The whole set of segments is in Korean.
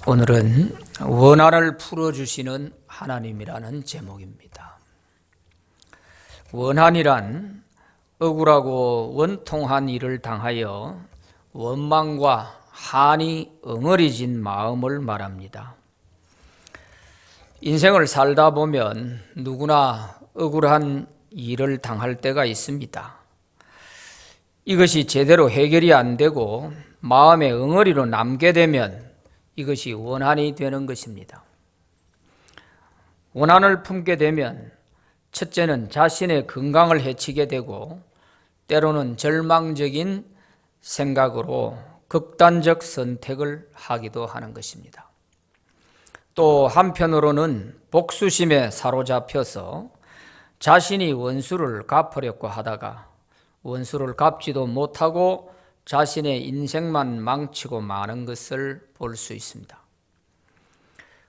오늘은 원한을 풀어주시는 하나님이라는 제목입니다. 원한이란 억울하고 원통한 일을 당하여 원망과 한이 엉어리진 마음을 말합니다. 인생을 살다 보면 누구나 억울한 일을 당할 때가 있습니다. 이것이 제대로 해결이 안 되고 마음의 엉어리로 남게 되면 이것이 원한이 되는 것입니다. 원한을 품게 되면 첫째는 자신의 건강을 해치게 되고 때로는 절망적인 생각으로 극단적 선택을 하기도 하는 것입니다. 또 한편으로는 복수심에 사로잡혀서 자신이 원수를 갚으려고 하다가 원수를 갚지도 못하고 자신의 인생만 망치고 마는 것을 볼 수 있습니다.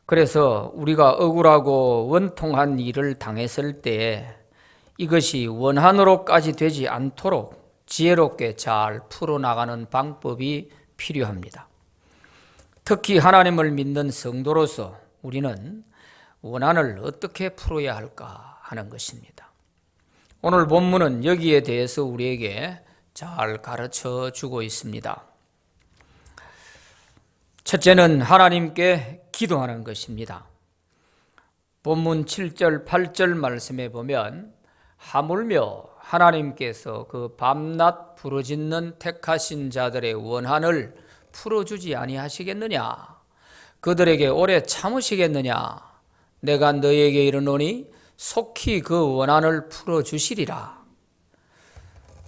그래서 우리가 억울하고 원통한 일을 당했을 때에 이것이 원한으로까지 되지 않도록 지혜롭게 잘 풀어나가는 방법이 필요합니다. 특히 하나님을 믿는 성도로서 우리는 원한을 어떻게 풀어야 할까 하는 것입니다. 오늘 본문은 여기에 대해서 우리에게 잘 가르쳐 주고 있습니다. 첫째는 하나님께 기도하는 것입니다. 본문 7절, 8절 말씀에 보면 하물며 하나님께서 그 밤낮 부르짖는 택하신 자들의 원한을 풀어주지 아니하시겠느냐? 그들에게 오래 참으시겠느냐? 내가 너에게 이르노니 속히 그 원한을 풀어주시리라.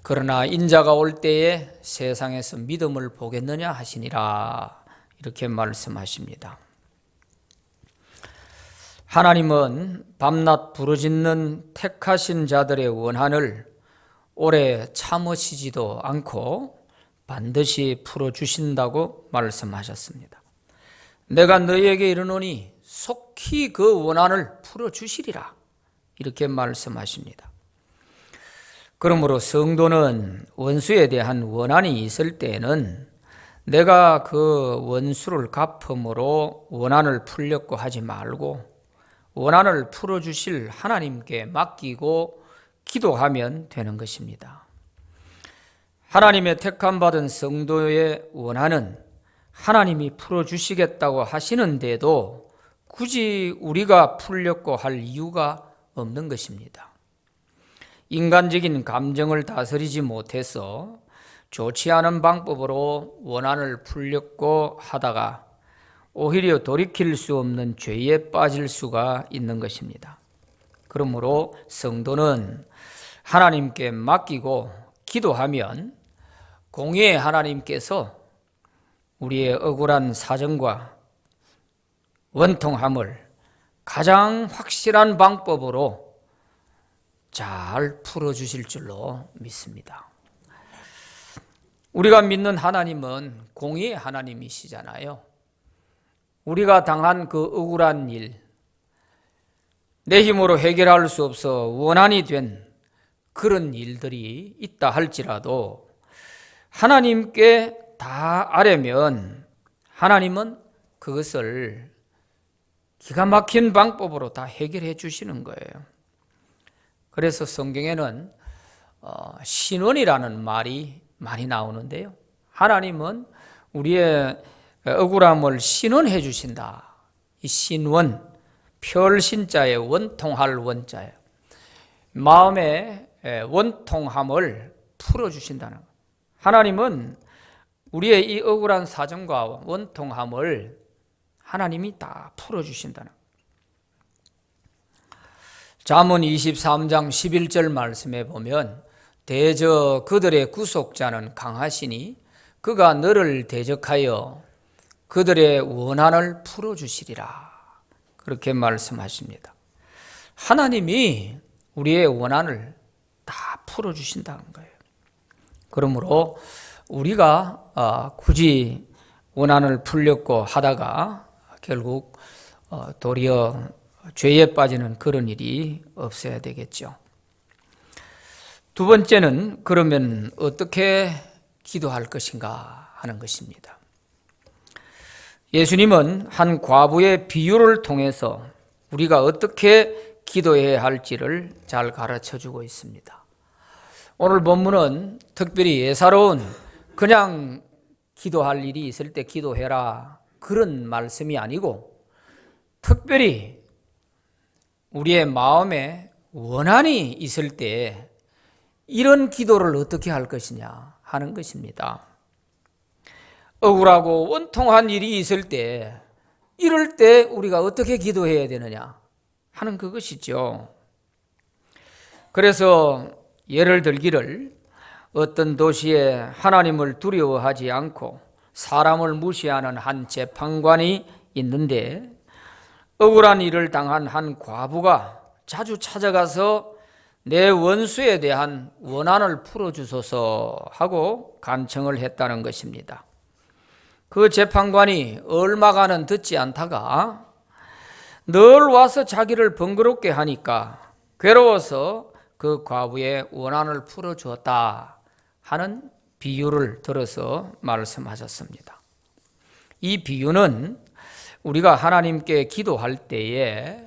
그러나 인자가 올 때에 세상에서 믿음을 보겠느냐 하시니라. 이렇게 말씀하십니다. 하나님은 밤낮 부르짖는 택하신 자들의 원한을 오래 참으시지도 않고 반드시 풀어주신다고 말씀하셨습니다. 내가 너희에게 이르노니 속히 그 원한을 풀어주시리라. 이렇게 말씀하십니다. 그러므로 성도는 원수에 대한 원한이 있을 때에는 내가 그 원수를 갚음으로 원한을 풀려고 하지 말고 원한을 풀어주실 하나님께 맡기고 기도하면 되는 것입니다. 하나님의 택함받은 성도의 원한은 하나님이 풀어주시겠다고 하시는데도 굳이 우리가 풀려고 할 이유가 없는 것입니다. 인간적인 감정을 다스리지 못해서 좋지 않은 방법으로 원한을 풀려고 하다가 오히려 돌이킬 수 없는 죄에 빠질 수가 있는 것입니다. 그러므로 성도는 하나님께 맡기고 기도하면 공의의 하나님께서 우리의 억울한 사정과 원통함을 가장 확실한 방법으로 잘 풀어주실 줄로 믿습니다. 우리가 믿는 하나님은 공의의 하나님이시잖아요. 우리가 당한 그 억울한 일, 내 힘으로 해결할 수 없어 원한이 된 그런 일들이 있다 할지라도 하나님께 다 아뢰면 하나님은 그것을 기가 막힌 방법으로 다 해결해 주시는 거예요. 그래서 성경에는 신원이라는 말이 많이 나오는데요. 하나님은 우리의 억울함을 신원해 주신다. 이 신원, 별신자의 원통할 원자예요. 마음의 원통함을 풀어주신다는 거예요. 하나님은 우리의 이 억울한 사정과 원통함을 하나님이 다 풀어주신다는 거예요. 잠언 23장 11절 말씀에 보면 대저 그들의 구속자는 강하시니 그가 너를 대적하여 그들의 원한을 풀어주시리라. 그렇게 말씀하십니다. 하나님이 우리의 원한을 다 풀어주신다는 거예요. 그러므로 우리가 굳이 원한을 풀려고 하다가 결국 도리어 죄에 빠지는 그런 일이 없어야 되겠죠. 두 번째는 그러면 어떻게 기도할 것인가 하는 것입니다. 예수님은 한 과부의 비유를 통해서 우리가 어떻게 기도해야 할지를 잘 가르쳐 주고 있습니다. 오늘 본문은 특별히 예사로운 그냥 기도할 일이 있을 때 기도해라 그런 말씀이 아니고 특별히 우리의 마음에 원한이 있을 때 이런 기도를 어떻게 할 것이냐 하는 것입니다. 억울하고 원통한 일이 있을 때 이럴 때 우리가 어떻게 기도해야 되느냐 하는 그것이죠. 그래서 예를 들기를 어떤 도시에 하나님을 두려워하지 않고 사람을 무시하는 한 재판관이 있는데 억울한 일을 당한 한 과부가 자주 찾아가서 내 원수에 대한 원한을 풀어주소서 하고 간청을 했다는 것입니다. 그 재판관이 얼마간은 듣지 않다가 늘 와서 자기를 번거롭게 하니까 괴로워서 그 과부의 원한을 풀어주었다 하는 비유를 들어서 말씀하셨습니다. 이 비유는 우리가 하나님께 기도할 때에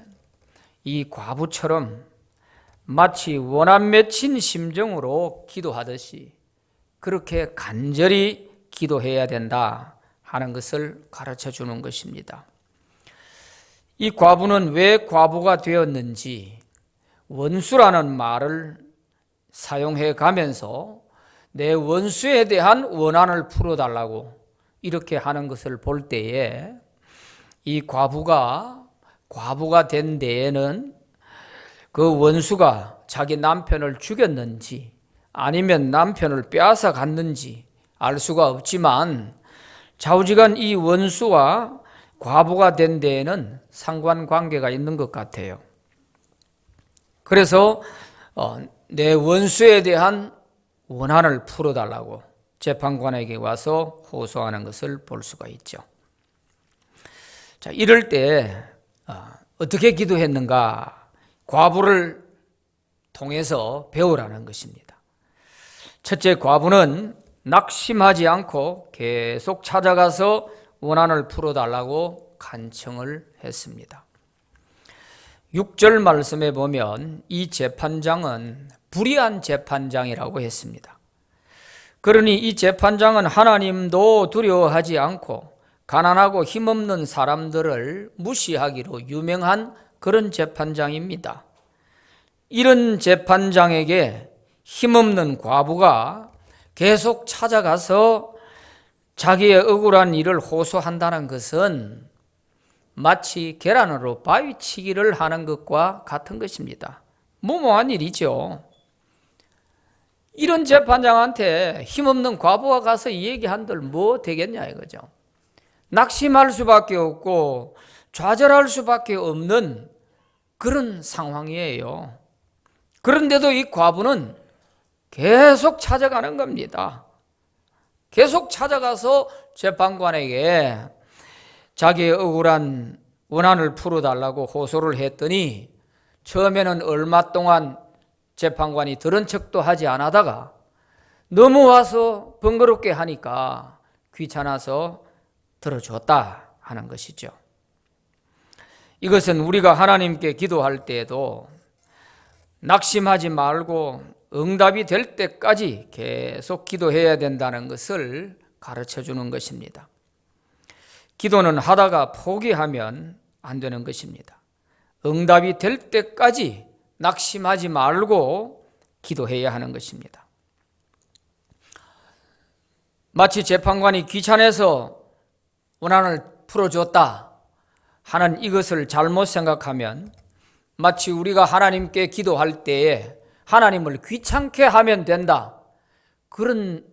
이 과부처럼 마치 원한 맺힌 심정으로 기도하듯이 그렇게 간절히 기도해야 된다 하는 것을 가르쳐 주는 것입니다. 이 과부는 왜 과부가 되었는지 원수라는 말을 사용해 가면서 내 원수에 대한 원한을 풀어달라고 이렇게 하는 것을 볼 때에 이 과부가 된 데에는 그 원수가 자기 남편을 죽였는지 아니면 남편을 빼앗아 갔는지 알 수가 없지만 좌우지간 이 원수와 과부가 된 데에는 상관관계가 있는 것 같아요. 그래서 내 원수에 대한 원한을 풀어달라고 재판관에게 와서 호소하는 것을 볼 수가 있죠. 자, 이럴 때 어떻게 기도했는가? 과부를 통해서 배우라는 것입니다. 첫째, 과부는 낙심하지 않고 계속 찾아가서 원한을 풀어달라고 간청을 했습니다. 6절 말씀에 보면 이 재판장은 불의한 재판장이라고 했습니다. 그러니 이 재판장은 하나님도 두려워하지 않고 가난하고 힘없는 사람들을 무시하기로 유명한 그런 재판장입니다. 이런 재판장에게 힘없는 과부가 계속 찾아가서 자기의 억울한 일을 호소한다는 것은 마치 계란으로 바위치기를 하는 것과 같은 것입니다. 무모한 일이죠. 이런 재판장한테 힘없는 과부가 가서 이 얘기한들 뭐 되겠냐 이거죠. 낙심할 수밖에 없고 좌절할 수밖에 없는 그런 상황이에요. 그런데도 이 과부는 계속 찾아가는 겁니다. 계속 찾아가서 재판관에게 자기의 억울한 원한을 풀어달라고 호소를 했더니 처음에는 얼마 동안 재판관이 들은 척도 하지 않다가 너무 와서 번거롭게 하니까 귀찮아서 들어줬다 하는 것이죠. 이것은 우리가 하나님께 기도할 때에도 낙심하지 말고 응답이 될 때까지 계속 기도해야 된다는 것을 가르쳐 주는 것입니다. 기도는 하다가 포기하면 안 되는 것입니다. 응답이 될 때까지 낙심하지 말고 기도해야 하는 것입니다. 마치 재판관이 귀찮아서 원한을 풀어줬다 하는 이것을 잘못 생각하면 마치 우리가 하나님께 기도할 때에 하나님을 귀찮게 하면 된다 그런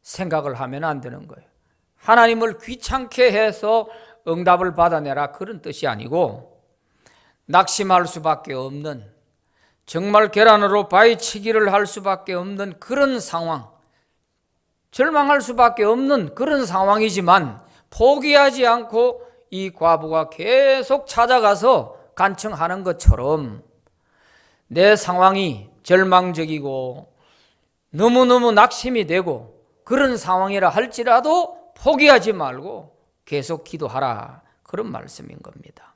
생각을 하면 안 되는 거예요. 하나님을 귀찮게 해서 응답을 받아내라 그런 뜻이 아니고 낙심할 수밖에 없는 정말 계란으로 바위치기를 할 수밖에 없는 그런 상황, 절망할 수밖에 없는 그런 상황이지만 포기하지 않고 이 과부가 계속 찾아가서 간청하는 것처럼 내 상황이 절망적이고 너무너무 낙심이 되고 그런 상황이라 할지라도 포기하지 말고 계속 기도하라, 그런 말씀인 겁니다.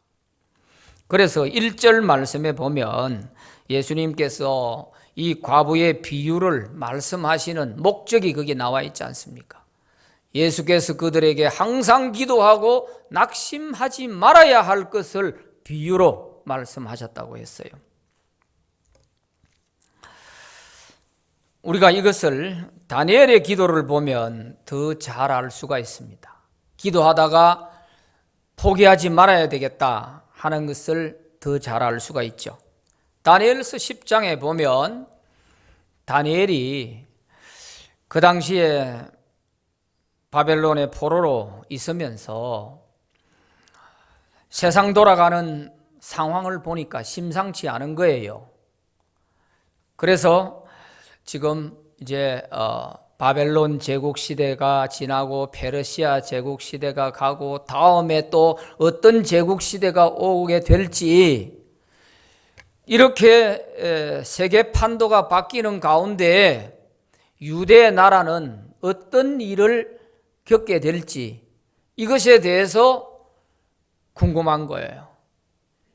그래서 1절 말씀에 보면 예수님께서 이 과부의 비유를 말씀하시는 목적이 거기에 나와 있지 않습니까? 예수께서 그들에게 항상 기도하고 낙심하지 말아야 할 것을 비유로 말씀하셨다고 했어요. 우리가 이것을 다니엘의 기도를 보면 더 잘 알 수가 있습니다. 기도하다가 포기하지 말아야 되겠다 하는 것을 더 잘 알 수가 있죠. 다니엘서 10장에 보면 다니엘이 그 당시에 바벨론의 포로로 있으면서 세상 돌아가는 상황을 보니까 심상치 않은 거예요. 그래서 지금 이제 바벨론 제국 시대가 지나고 페르시아 제국 시대가 가고 다음에 또 어떤 제국 시대가 오게 될지, 이렇게 세계 판도가 바뀌는 가운데 유대 나라는 어떤 일을 겪게 될지, 이것에 대해서 궁금한 거예요.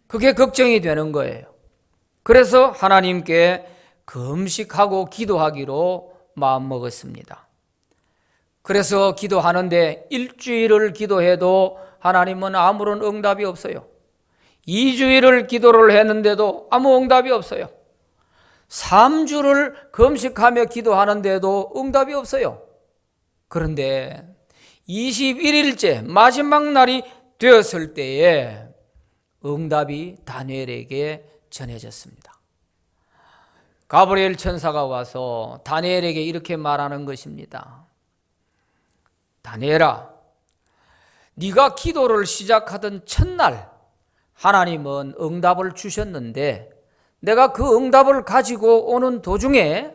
그게 걱정이 되는 거예요. 그래서 하나님께 금식하고 기도하기로 마음먹었습니다. 그래서 기도하는데 일주일을 기도해도 하나님은 아무런 응답이 없어요. 2주일을 기도를 했는데도 아무 응답이 없어요. 3주를 금식하며 기도하는데도 응답이 없어요. 그런데 21일째 마지막 날이 되었을 때에 응답이 다니엘에게 전해졌습니다. 가브리엘 천사가 와서 다니엘에게 이렇게 말하는 것입니다. 다니엘아, 네가 기도를 시작하던 첫날 하나님은 응답을 주셨는데 내가 그 응답을 가지고 오는 도중에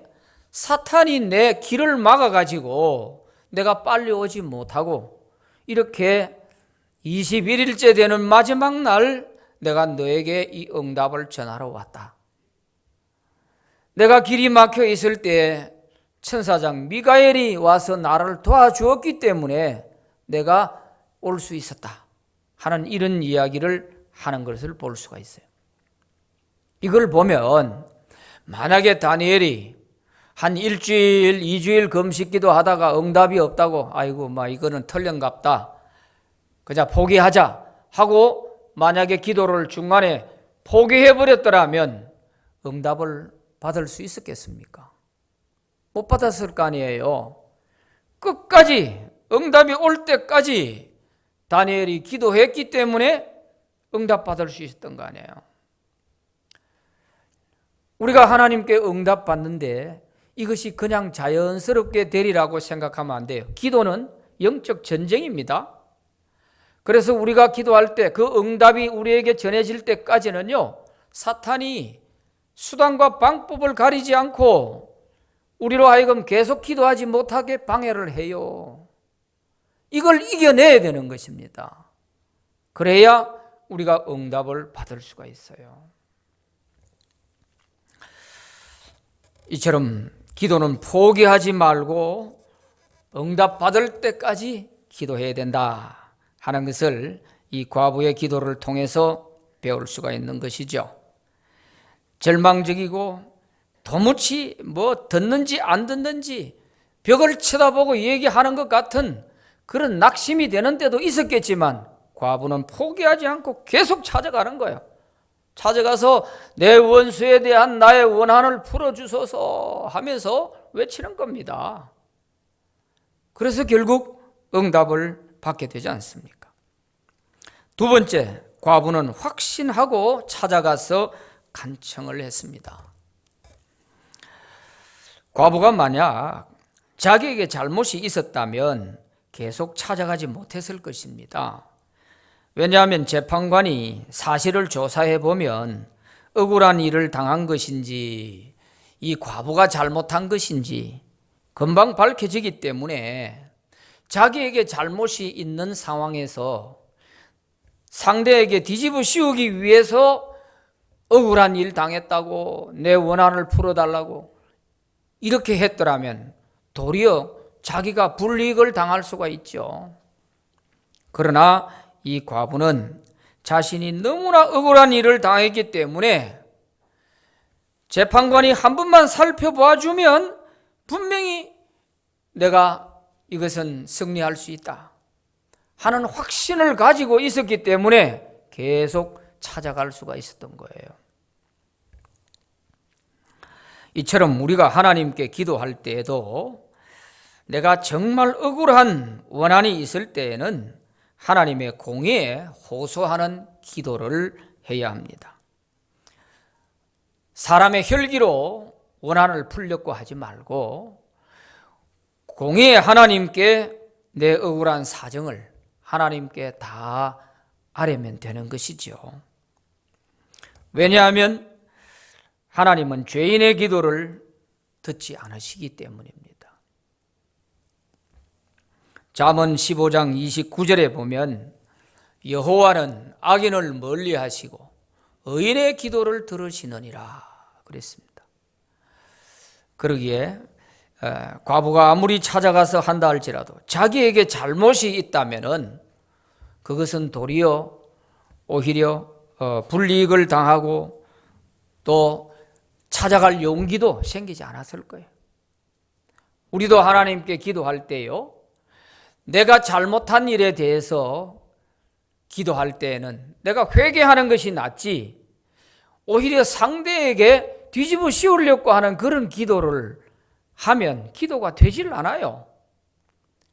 사탄이 내 길을 막아가지고 내가 빨리 오지 못하고 이렇게 21일째 되는 마지막 날 내가 너에게 이 응답을 전하러 왔다. 내가 길이 막혀 있을 때 천사장 미가엘이 와서 나를 도와주었기 때문에 내가 올 수 있었다 하는 이런 이야기를 하는 것을 볼 수가 있어요. 이걸 보면 만약에 다니엘이 한 일주일, 2주일 금식기도 하다가 응답이 없다고 아이고 이거는 털령갑다, 그냥 포기하자 하고 만약에 기도를 중간에 포기해버렸더라면 응답을 받을 수 있었겠습니까? 못 받았을 거 아니에요. 끝까지 응답이 올 때까지 다니엘이 기도했기 때문에 응답받을 수 있었던 거 아니에요. 우리가 하나님께 응답받는데 이것이 그냥 자연스럽게 되리라고 생각하면 안 돼요. 기도는 영적 전쟁입니다. 그래서 우리가 기도할 때 그 응답이 우리에게 전해질 때까지는요, 사탄이 수단과 방법을 가리지 않고 우리로 하여금 계속 기도하지 못하게 방해를 해요. 이걸 이겨내야 되는 것입니다. 그래야 우리가 응답을 받을 수가 있어요. 이처럼 기도는 포기하지 말고 응답 받을 때까지 기도해야 된다 하는 것을 이 과부의 기도를 통해서 배울 수가 있는 것이죠. 절망적이고 도무지 듣는지 안 듣는지 벽을 쳐다보고 얘기하는 것 같은 그런 낙심이 되는 때도 있었겠지만 과부는 포기하지 않고 계속 찾아가는 거예요. 찾아가서 내 원수에 대한 나의 원한을 풀어주소서 하면서 외치는 겁니다. 그래서 결국 응답을 받게 되지 않습니까? 두 번째, 과부는 확신하고 찾아가서 간청을 했습니다. 과부가 만약 자기에게 잘못이 있었다면 계속 찾아가지 못했을 것입니다. 왜냐하면 재판관이 사실을 조사해 보면 억울한 일을 당한 것인지 이 과부가 잘못한 것인지 금방 밝혀지기 때문에 자기에게 잘못이 있는 상황에서 상대에게 뒤집어 씌우기 위해서 억울한 일 당했다고 내 원한을 풀어달라고 이렇게 했더라면 도리어 자기가 불이익을 당할 수가 있죠. 그러나 이 과부는 자신이 너무나 억울한 일을 당했기 때문에 재판관이 한 번만 살펴봐 주면 분명히 내가 이것은 승리할 수 있다 하는 확신을 가지고 있었기 때문에 계속 찾아갈 수가 있었던 거예요. 이처럼 우리가 하나님께 기도할 때에도 내가 정말 억울한 원한이 있을 때에는 하나님의 공의에 호소하는 기도를 해야 합니다. 사람의 혈기로 원한을 풀려고 하지 말고 공의의 하나님께 내 억울한 사정을 하나님께 다 아뢰면 되는 것이죠. 왜냐하면 하나님은 죄인의 기도를 듣지 않으시기 때문입니다. 잠언 15장 29절에 보면 여호와는 악인을 멀리하시고 의인의 기도를 들으시느니라 그랬습니다. 그러기에 과부가 아무리 찾아가서 한다 할지라도 자기에게 잘못이 있다면은 그것은 도리어 오히려 불이익을 당하고 또 찾아갈 용기도 생기지 않았을 거예요. 우리도 하나님께 기도할 때요, 내가 잘못한 일에 대해서 기도할 때에는 내가 회개하는 것이 낫지 오히려 상대에게 뒤집어 씌우려고 하는 그런 기도를 하면 기도가 되질 않아요.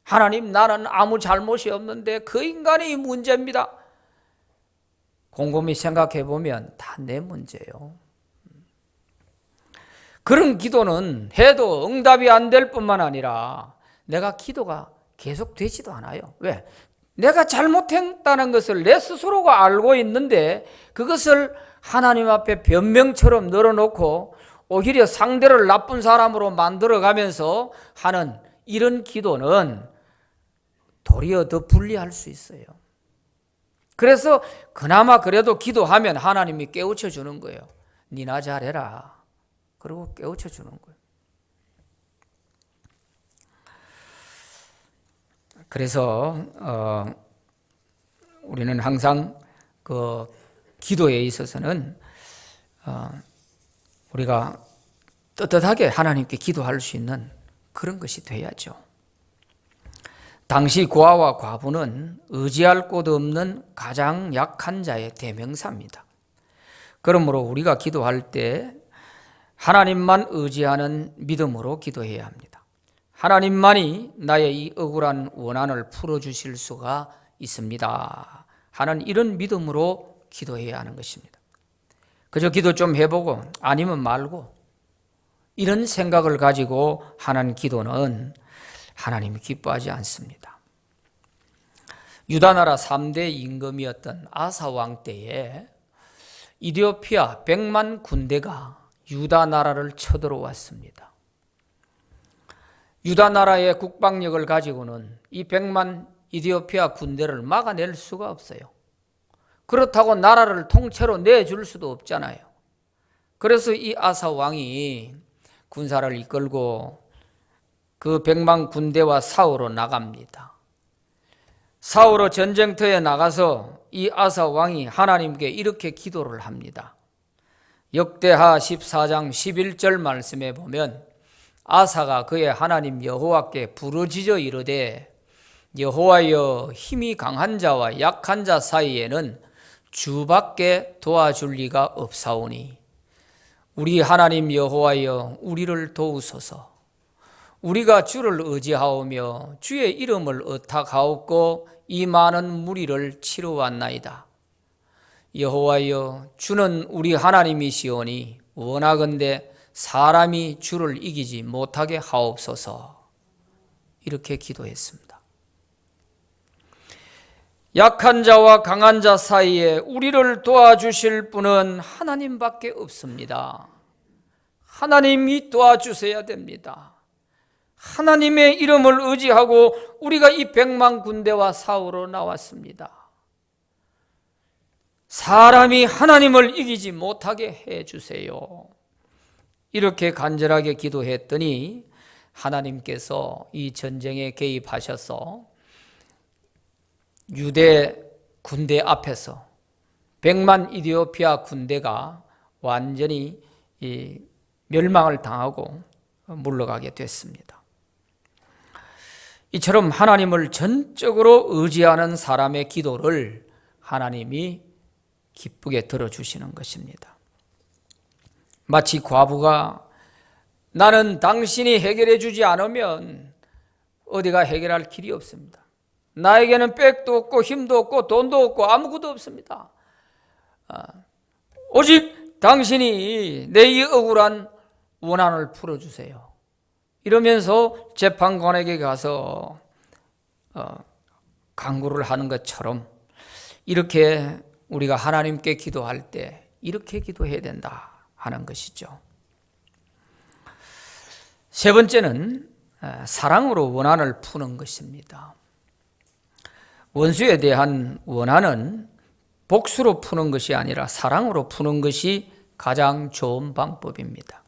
하나님, 나는 아무 잘못이 없는데 그 인간이 문제입니다. 곰곰이 생각해 보면 다 내 문제예요. 그런 기도는 해도 응답이 안 될 뿐만 아니라 내가 기도가 계속 되지도 않아요. 왜? 내가 잘못했다는 것을 내 스스로가 알고 있는데 그것을 하나님 앞에 변명처럼 늘어놓고 오히려 상대를 나쁜 사람으로 만들어가면서 하는 이런 기도는 도리어 더 불리할 수 있어요. 그래서 그나마 그래도 기도하면 하나님이 깨우쳐 주는 거예요. 니나 잘해라. 그리고 깨우쳐 주는 거예요. 그래서 우리는 항상 그 기도에 있어서는 우리가 떳떳하게 하나님께 기도할 수 있는 그런 것이 돼야죠. 당시 고아와 과부는 의지할 곳 없는 가장 약한 자의 대명사입니다. 그러므로 우리가 기도할 때 하나님만 의지하는 믿음으로 기도해야 합니다. 하나님만이 나의 이 억울한 원한을 풀어주실 수가 있습니다 하는 이런 믿음으로 기도해야 하는 것입니다. 그저 기도 좀 해보고 아니면 말고 이런 생각을 가지고 하는 기도는 하나님이 기뻐하지 않습니다. 유다나라 3대 임금이었던 아사 왕 때에 이디오피아 100만 군대가 유다나라를 쳐들어왔습니다. 유다나라의 국방력을 가지고는 이 100만 이디오피아 군대를 막아낼 수가 없어요. 그렇다고 나라를 통째로 내줄 수도 없잖아요. 그래서 이 아사 왕이 군사를 이끌고 그 100만 군대와 싸우러 나갑니다. 싸우러 전쟁터에 나가서 이 아사 왕이 하나님께 이렇게 기도를 합니다. 역대하 14장 11절 말씀에 보면 아사가 그의 하나님 여호와께 부르짖어 이르되 여호와여, 힘이 강한 자와 약한 자 사이에는 주밖에 도와줄 리가 없사오니 우리 하나님 여호와여, 우리를 도우소서. 우리가 주를 의지하오며 주의 이름을 의탁하옵고 이 많은 무리를 치러왔나이다. 여호와여, 주는 우리 하나님이시오니 원하건대 사람이 주를 이기지 못하게 하옵소서. 이렇게 기도했습니다. 약한 자와 강한 자 사이에 우리를 도와주실 분은 하나님밖에 없습니다. 하나님이 도와주셔야 됩니다. 하나님의 이름을 의지하고 우리가 이 100만 군대와 싸우러 나왔습니다. 사람이 하나님을 이기지 못하게 해주세요. 이렇게 간절하게 기도했더니 하나님께서 이 전쟁에 개입하셔서 유대 군대 앞에서 100만 이디오피아 군대가 완전히 멸망을 당하고 물러가게 됐습니다. 이처럼 하나님을 전적으로 의지하는 사람의 기도를 하나님이 기쁘게 들어주시는 것입니다. 마치 과부가 나는 당신이 해결해 주지 않으면 어디가 해결할 길이 없습니다. 나에게는 백도 없고 힘도 없고 돈도 없고 아무것도 없습니다. 오직 당신이 내 이 억울한 원한을 풀어주세요. 이러면서 재판관에게 가서 간구를 하는 것처럼 이렇게 우리가 하나님께 기도할 때 이렇게 기도해야 된다 하는 것이죠. 세 번째는 사랑으로 원한을 푸는 것입니다. 원수에 대한 원한은 복수로 푸는 것이 아니라 사랑으로 푸는 것이 가장 좋은 방법입니다.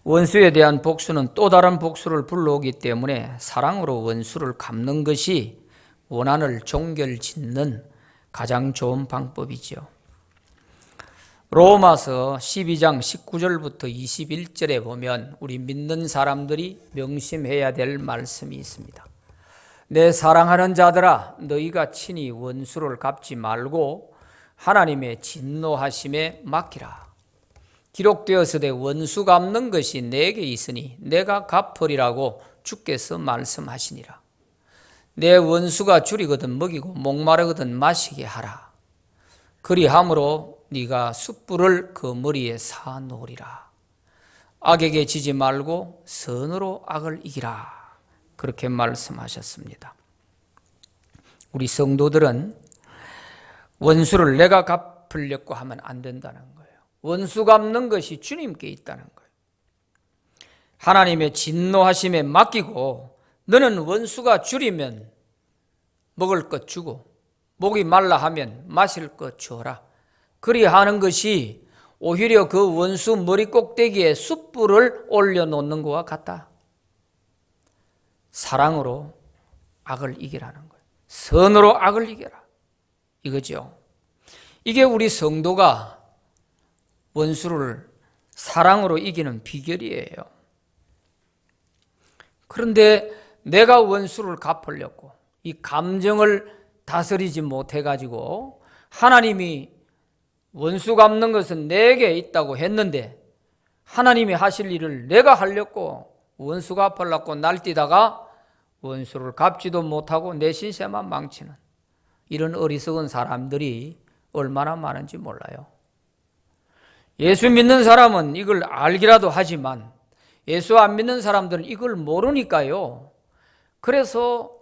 원수에 대한 복수는 또 다른 복수를 불러오기 때문에 사랑으로 원수를 갚는 것이 원한을 종결짓는 가장 좋은 방법이죠. 로마서 12장 19절부터 21절에 보면 우리 믿는 사람들이 명심해야 될 말씀이 있습니다. 내 사랑하는 자들아, 너희가 친히 원수를 갚지 말고 하나님의 진노하심에 맡기라. 기록되었으되 원수 갚는 것이 내게 있으니 내가 갚으리라고 주께서 말씀하시니라. 내 원수가 줄이거든 먹이고 목마르거든 마시게 하라. 그리함으로 네가 숯불을 그 머리에 사놓으리라. 악에게 지지 말고 선으로 악을 이기라. 그렇게 말씀하셨습니다. 우리 성도들은 원수를 내가 갚으려고 하면 안 된다는 거예요. 원수 갚는 것이 주님께 있다는 거예요. 하나님의 진노하심에 맡기고 너는 원수가 줄이면 먹을 것 주고 목이 말라 하면 마실 것 주어라. 그리하는 것이 오히려 그 원수 머리 꼭대기에 숯불을 올려놓는 것과 같다. 사랑으로 악을 이기라는 거예요. 선으로 악을 이겨라. 이거죠. 이게 우리 성도가 원수를 사랑으로 이기는 비결이에요. 그런데 내가 원수를 갚으려고 이 감정을 다스리지 못해가지고 하나님이 원수 갚는 것은 내게 있다고 했는데 하나님이 하실 일을 내가 하려고 원수 갚으려고 날뛰다가 원수를 갚지도 못하고 내 신세만 망치는 이런 어리석은 사람들이 얼마나 많은지 몰라요. 예수 믿는 사람은 이걸 알기라도 하지만 예수 안 믿는 사람들은 이걸 모르니까요. 그래서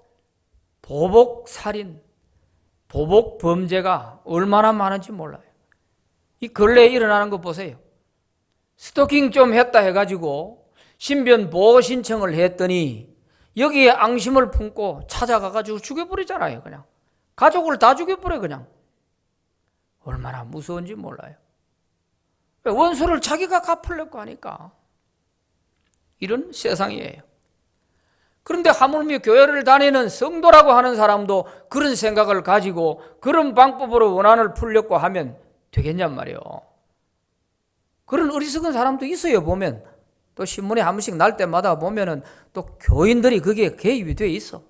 보복 살인, 보복 범죄가 얼마나 많은지 몰라요. 이 근래에 일어나는 거 보세요. 스토킹 좀 했다 해가지고 신변 보호 신청을 했더니 여기에 앙심을 품고 찾아가가지고 죽여버리잖아요. 그냥 가족을 다 죽여버려. 그냥 얼마나 무서운지 몰라요. 원수를 자기가 갚으려고 하니까 이런 세상이에요. 그런데 하물며 교회를 다니는 성도라고 하는 사람도 그런 생각을 가지고 그런 방법으로 원한을 풀려고 하면 되겠냔 말이에요. 그런 어리석은 사람도 있어요. 보면 또 신문에 한 번씩 날 때마다 보면은 또 교인들이 거기에 개입이 돼 있어.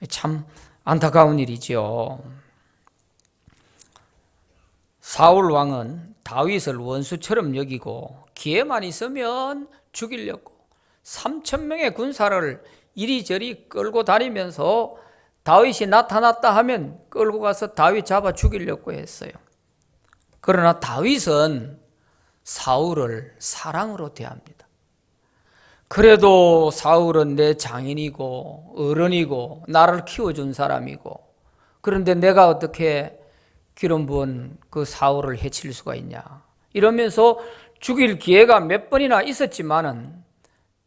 참 안타까운 일이죠. 사울 왕은 다윗을 원수처럼 여기고 기회만 있으면 죽이려고 3,000명의 군사를 이리저리 끌고 다니면서 다윗이 나타났다 하면 끌고 가서 다윗 잡아 죽이려고 했어요. 그러나 다윗은 사울을 사랑으로 대합니다. 그래도 사울은 내 장인이고 어른이고 나를 키워준 사람이고 그런데 내가 어떻게 기름 부은 그 사울을 해칠 수가 있냐 이러면서 죽일 기회가 몇 번이나 있었지만은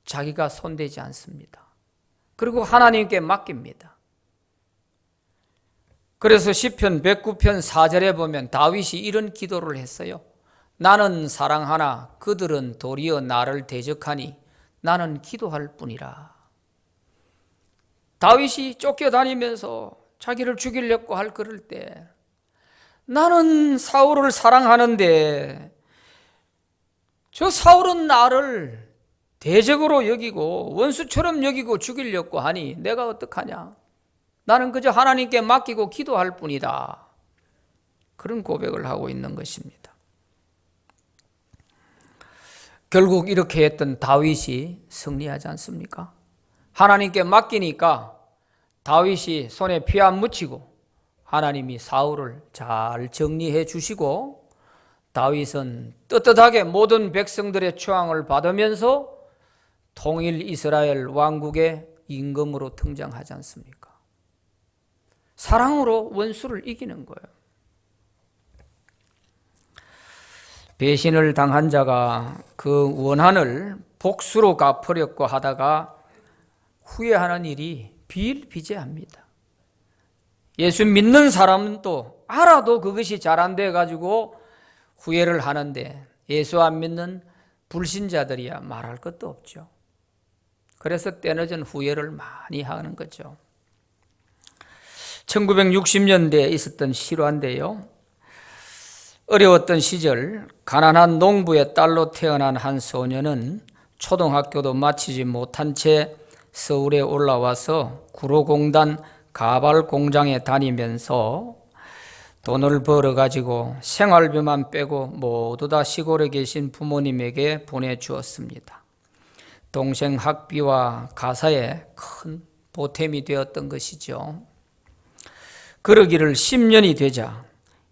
자기가 손대지 않습니다. 그리고 하나님께 맡깁니다. 그래서 시편 109편 4절에 보면 다윗이 이런 기도를 했어요. 나는 사랑하나 그들은 도리어 나를 대적하니 나는 기도할 뿐이라. 다윗이 쫓겨다니면서 자기를 죽이려고 할 그럴 때 나는 사울을 사랑하는데 저 사울은 나를 대적으로 여기고 원수처럼 여기고 죽이려고 하니 내가 어떡하냐? 나는 그저 하나님께 맡기고 기도할 뿐이다. 그런 고백을 하고 있는 것입니다. 결국 이렇게 했던 다윗이 승리하지 않습니까? 하나님께 맡기니까 다윗이 손에 피 안 묻히고 하나님이 사울을 잘 정리해 주시고 다윗은 떳떳하게 모든 백성들의 추앙을 받으면서 통일 이스라엘 왕국의 임금으로 등장하지 않습니까? 사랑으로 원수를 이기는 거예요. 배신을 당한 자가 그 원한을 복수로 갚으려고 하다가 후회하는 일이 비일비재합니다. 예수 믿는 사람도 알아도 그것이 잘 안 돼가지고 후회를 하는데 예수 안 믿는 불신자들이야 말할 것도 없죠. 그래서 때늦은 후회를 많이 하는 거죠. 1960년대에 있었던 실화인데요. 어려웠던 시절 가난한 농부의 딸로 태어난 한 소녀는 초등학교도 마치지 못한 채 서울에 올라와서 구로공단 가발 공장에 다니면서 돈을 벌어가지고 생활비만 빼고 모두 다 시골에 계신 부모님에게 보내주었습니다. 동생 학비와 가사에 큰 보탬이 되었던 것이죠. 그러기를 10년이 되자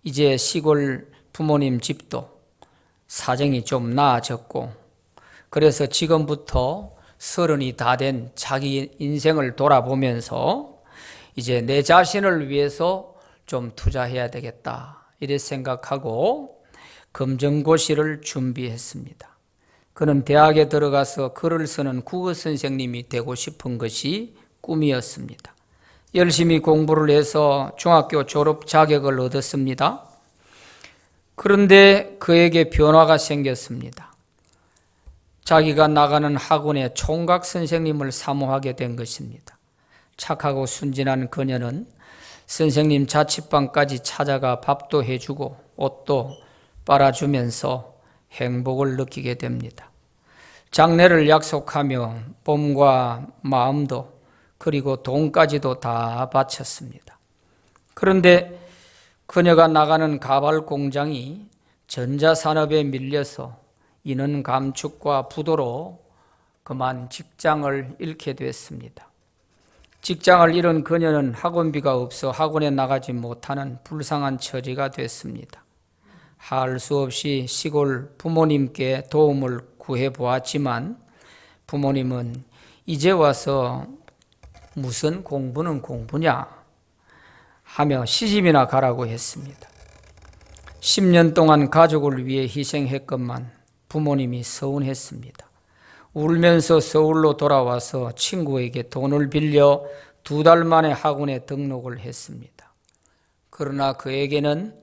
이제 시골 부모님 집도 사정이 좀 나아졌고 그래서 지금부터 30이 다 된 자기 인생을 돌아보면서 이제 내 자신을 위해서 좀 투자해야 되겠다 이렇게 생각하고 검정고시를 준비했습니다. 그는 대학에 들어가서 글을 쓰는 국어 선생님이 되고 싶은 것이 꿈이었습니다. 열심히 공부를 해서 중학교 졸업 자격을 얻었습니다. 그런데 그에게 변화가 생겼습니다. 자기가 나가는 학원의 총각 선생님을 사모하게 된 것입니다. 착하고 순진한 그녀는 선생님 자취방까지 찾아가 밥도 해주고 옷도 빨아주면서 행복을 느끼게 됩니다. 장례를 약속하며 몸과 마음도 그리고 돈까지도 다 바쳤습니다. 그런데 그녀가 나가는 가발 공장이 전자산업에 밀려서 인원 감축과 부도로 그만 직장을 잃게 됐습니다. 직장을 잃은 그녀는 학원비가 없어 학원에 나가지 못하는 불쌍한 처지가 됐습니다. 할 수 없이 시골 부모님께 도움을 구해보았지만 부모님은 이제 와서 무슨 공부는 공부냐 하며 시집이나 가라고 했습니다. 10년 동안 가족을 위해 희생했건만 부모님이 서운했습니다. 울면서 서울로 돌아와서 친구에게 돈을 빌려 2달 만에 학원에 등록을 했습니다. 그러나 그에게는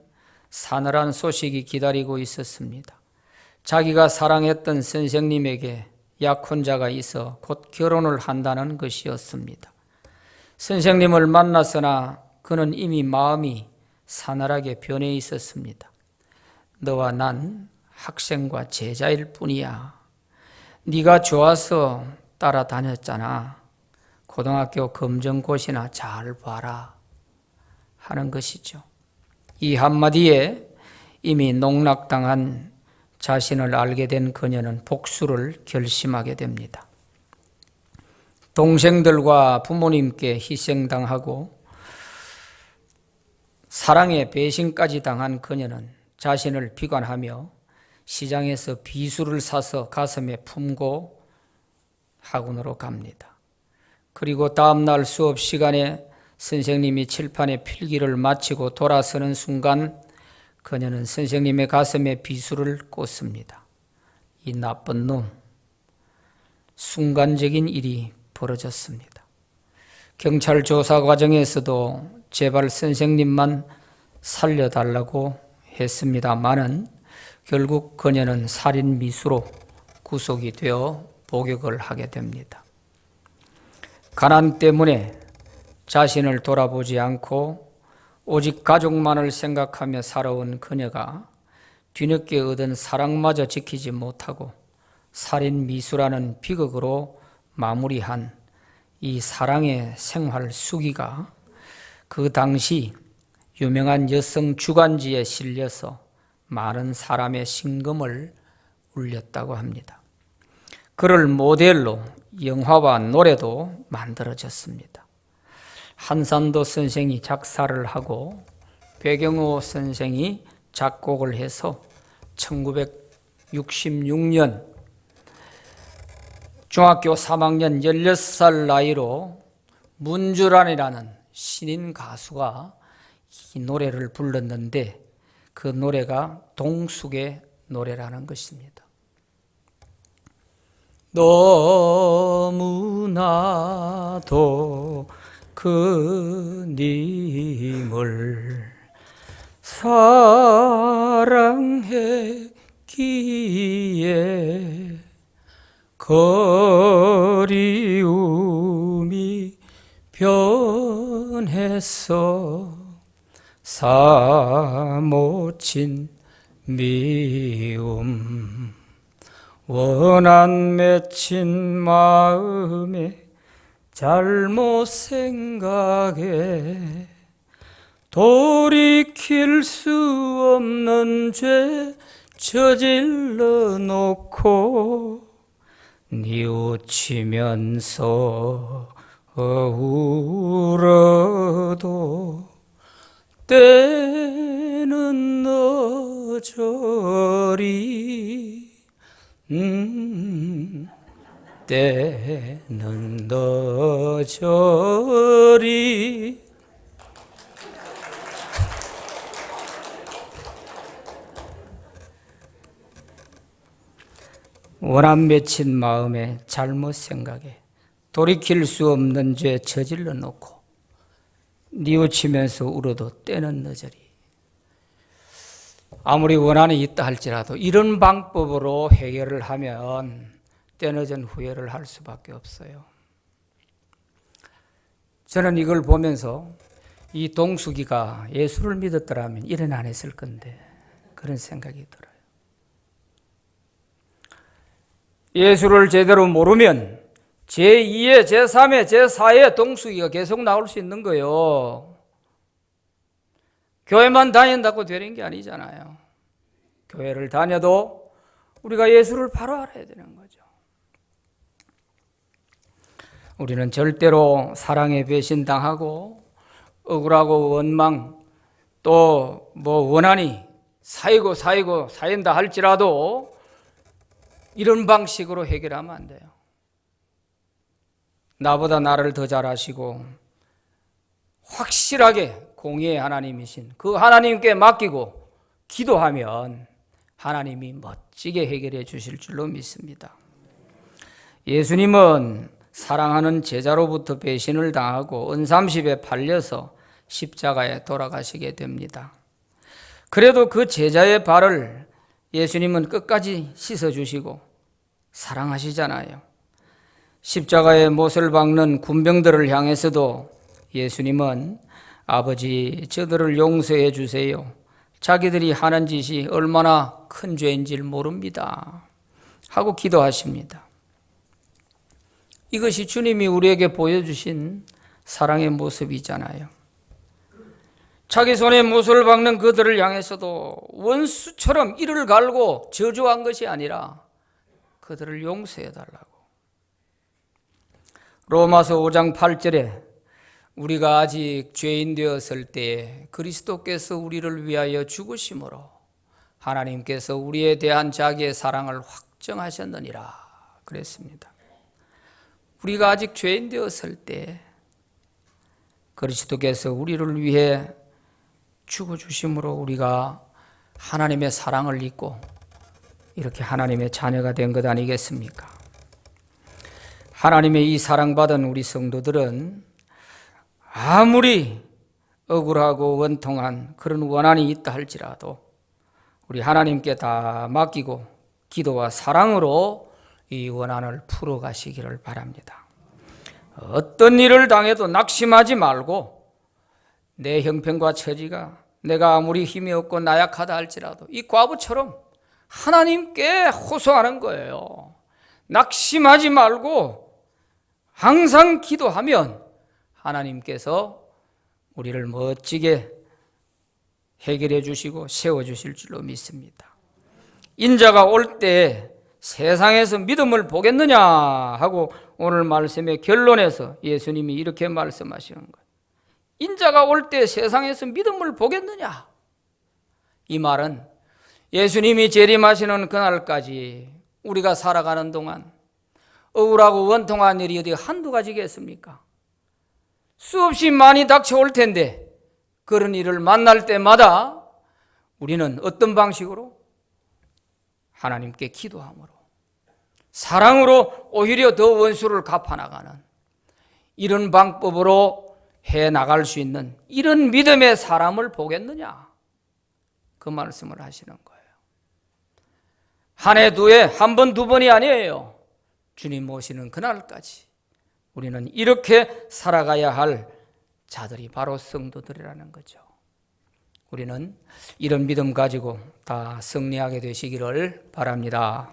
사늘한 소식이 기다리고 있었습니다. 자기가 사랑했던 선생님에게 약혼자가 있어 곧 결혼을 한다는 것이었습니다. 선생님을 만났으나 그는 이미 마음이 사늘하게 변해 있었습니다. 너와 난 학생과 제자일 뿐이야. 네가 좋아서 따라다녔잖아. 고등학교 검정고시나 잘 봐라 하는 것이죠. 이 한마디에 이미 농락당한 자신을 알게 된 그녀는 복수를 결심하게 됩니다. 동생들과 부모님께 희생당하고 사랑의 배신까지 당한 그녀는 자신을 비관하며 시장에서 비수를 사서 가슴에 품고 학원으로 갑니다. 그리고 다음날 수업 시간에 선생님이 칠판에 필기를 마치고 돌아서는 순간 그녀는 선생님의 가슴에 비수를 꽂습니다. 이 나쁜 놈. 순간적인 일이 벌어졌습니다. 경찰 조사 과정에서도 제발 선생님만 살려달라고 했습니다마는 결국 그녀는 살인 미수로 구속이 되어 복역을 하게 됩니다. 가난 때문에 자신을 돌아보지 않고 오직 가족만을 생각하며 살아온 그녀가 뒤늦게 얻은 사랑마저 지키지 못하고 살인 미수라는 비극으로 마무리한 이 사랑의 생활 수기가 그 당시 유명한 여성 주간지에 실려서 많은 사람의 심금을 울렸다고 합니다. 그를 모델로 영화와 노래도 만들어졌습니다. 한산도 선생이 작사를 하고 배경호 선생이 작곡을 해서 1966년 중학교 3학년 16살 나이로 문주란이라는 신인 가수가 이 노래를 불렀는데 그 노래가 동숙의 노래라는 것입니다. 너무나도 그님을 사랑했기에 그리움이 변해서 사모친 미움 원한 맺힌 마음에 잘못 생각에 돌이킬 수 없는 죄 저질러 놓고 뉘우치면서 울어도 때는 너저리 때는 너저리 원한 맺힌 마음에 잘못 생각에 돌이킬 수 없는 죄 저질러 놓고 뉘우치면서 울어도 때는 늦으리. 아무리 원한이 있다 할지라도 이런 방법으로 해결을 하면 때늦은 후회를 할 수밖에 없어요. 저는 이걸 보면서 이 동숙이가 예수를 믿었더라면 이런 안 했을 건데 그런 생각이 들어요. 예수를 제대로 모르면 제2의, 제3의, 제4의 동숙이가 계속 나올 수 있는 거예요. 교회만 다닌다고 되는 게 아니잖아요. 교회를 다녀도 우리가 예수를 바로 알아야 되는 거죠. 우리는 절대로 사랑에 배신당하고 억울하고 원망 또 원한이 쌓인다 할지라도 이런 방식으로 해결하면 안 돼요. 나보다 나를 더 잘 아시고 확실하게 공의의 하나님이신 그 하나님께 맡기고 기도하면 하나님이 멋지게 해결해 주실 줄로 믿습니다. 예수님은 사랑하는 제자로부터 배신을 당하고 은삼십에 팔려서 십자가에 돌아가시게 됩니다. 그래도 그 제자의 발을 예수님은 끝까지 씻어주시고 사랑하시잖아요. 십자가에 못을 박는 군병들을 향해서도 예수님은 아버지 저들을 용서해 주세요. 자기들이 하는 짓이 얼마나 큰 죄인지를 모릅니다. 하고 기도하십니다. 이것이 주님이 우리에게 보여주신 사랑의 모습이잖아요. 자기 손에 못을 박는 그들을 향해서도 원수처럼 이를 갈고 저주한 것이 아니라 그들을 용서해 달라고. 로마서 5장 8절에 우리가 아직 죄인 되었을 때에 그리스도께서 우리를 위하여 죽으심으로 하나님께서 우리에 대한 자기의 사랑을 확정하셨느니라 그랬습니다. 우리가 아직 죄인 되었을 때 그리스도께서 우리를 위해 죽어주심으로 우리가 하나님의 사랑을 잊고 이렇게 하나님의 자녀가 된 것 아니겠습니까? 하나님의 이 사랑받은 우리 성도들은 아무리 억울하고 원통한 그런 원한이 있다 할지라도 우리 하나님께 다 맡기고 기도와 사랑으로 이 원한을 풀어가시기를 바랍니다. 어떤 일을 당해도 낙심하지 말고 내 형편과 처지가 내가 아무리 힘이 없고 나약하다 할지라도 이 과부처럼 하나님께 호소하는 거예요. 낙심하지 말고 항상 기도하면 하나님께서 우리를 멋지게 해결해 주시고 세워 주실 줄로 믿습니다. 인자가 올 때 세상에서 믿음을 보겠느냐 하고 오늘 말씀의 결론에서 예수님이 이렇게 말씀하시는 거예요. 인자가 올 때 세상에서 믿음을 보겠느냐? 이 말은 예수님이 재림하시는 그날까지 우리가 살아가는 동안 억울하고 원통한 일이 어디 한두 가지겠습니까? 수없이 많이 닥쳐올 텐데 그런 일을 만날 때마다 우리는 어떤 방식으로? 하나님께 기도함으로, 사랑으로 오히려 더 원수를 갚아나가는 이런 방법으로 해나갈 수 있는 이런 믿음의 사람을 보겠느냐? 그 말씀을 하시는 거예요. 한 해, 두 해, 한 번, 두 번이 아니에요. 주님 오시는 그날까지 우리는 이렇게 살아가야 할 자들이 바로 성도들이라는 거죠. 우리는 이런 믿음 가지고 다 승리하게 되시기를 바랍니다.